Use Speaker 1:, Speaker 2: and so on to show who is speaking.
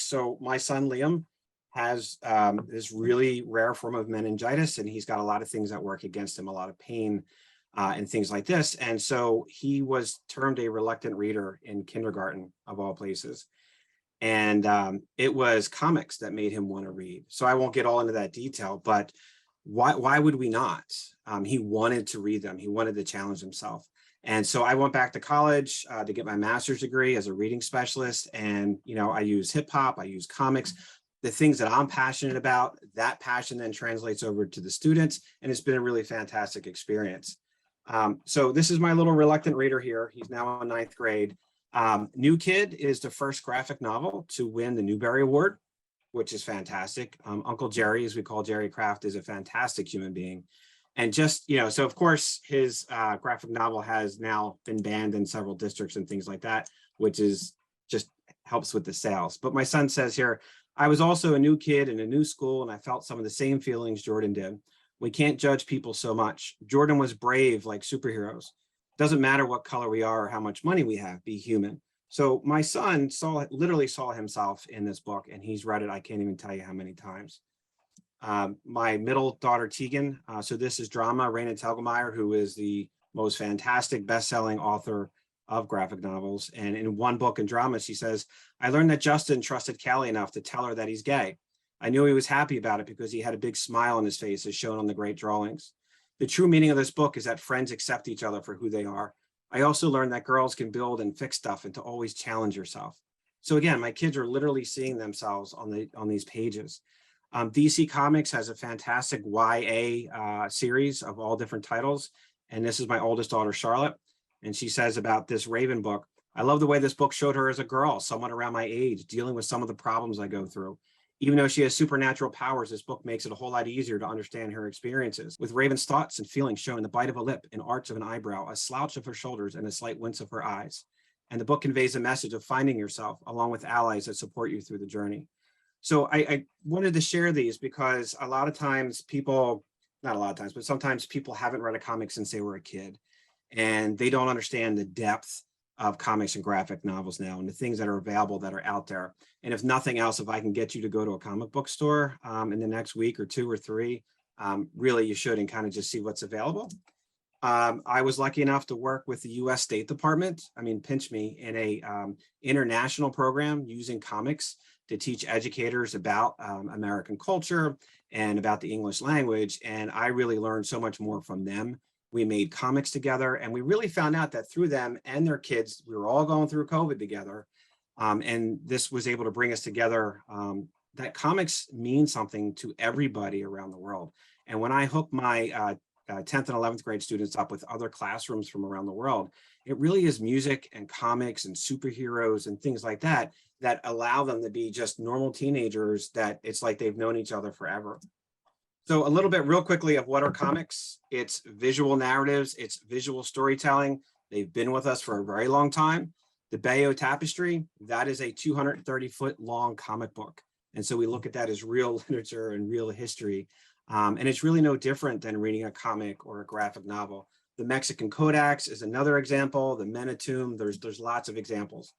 Speaker 1: So my son, Liam, has this really rare form of meningitis, and he's got a lot of things that work against him, a lot of pain and things like this. And so he was termed a reluctant reader in kindergarten, of all places. And it was comics that made him want to read. So I won't get all into that detail, but why would we not? He wanted to read them. He wanted to challenge himself. And so I went back to college to get my master's degree as a reading specialist. And, you know, I use hip hop, I use comics, the things that I'm passionate about. That passion then translates over to the students. And it's been a really fantastic experience. So this is my little reluctant reader here. He's now in 9th grade. New Kid is the first graphic novel to win the Newbery Award, which is fantastic. Uncle Jerry, as we call Jerry Craft, is a fantastic human being. And just, you know, so of course his graphic novel has now been banned in several districts and things like that, which is just helps with the sales. But my son says here, I was also a new kid in a new school, and I felt some of the same feelings Jordan did. We can't judge people so much. Jordan was brave like superheroes. Doesn't matter what color we are or how much money we have, be human. So my son literally saw himself in this book, and he's read it, I can't even tell you how many times. My middle daughter, Tegan, so this is drama, Raina Telgemeier, who is the most fantastic best-selling author of graphic novels. And in one book in drama, she says, I learned that Justin trusted Callie enough to tell her that he's gay. I knew he was happy about it because he had a big smile on his face as shown on the great drawings. The true meaning of this book is that friends accept each other for who they are. I also learned that girls can build and fix stuff and to always challenge yourself. So again, my kids are literally seeing themselves on these pages. DC Comics has a fantastic YA series of all different titles. And this is my oldest daughter, Charlotte. And she says about this Raven book, I love the way this book showed her as a girl, someone around my age, dealing with some of the problems I go through. Even though she has supernatural powers, this book makes it a whole lot easier to understand her experiences. With Raven's thoughts and feelings showing the bite of a lip, an arch of an eyebrow, a slouch of her shoulders, and a slight wince of her eyes. And the book conveys a message of finding yourself, along with allies that support you through the journey. So I wanted to share these because a lot of times people, not a lot of times, but sometimes people haven't read a comic since they were a kid, and they don't understand the depth of comics and graphic novels now and the things that are available that are out there. And if nothing else, if I can get you to go to a comic book store in the next week or 2 or 3, really you should, and kind of just see what's available. I was lucky enough to work with the US State Department, pinch me, in a international program using comics to teach educators about American culture and about the English language. And I really learned so much more from them. We made comics together, and we really found out that through them and their kids, we were all going through COVID together. And this was able to bring us together, that comics mean something to everybody around the world. And when I hook my 10th and 11th grade students up with other classrooms from around the world, it really is music and comics and superheroes and things like that that allow them to be just normal teenagers that it's like they've known each other forever. So a little bit real quickly of what are comics. It's visual narratives, it's visual storytelling. They've been with us for a very long time. The Bayeux Tapestry, that is a 230-foot long comic book. And so we look at that as real literature and real history. And it's really no different than reading a comic or a graphic novel. The Mexican Codex is another example, the Menetum, there's lots of examples.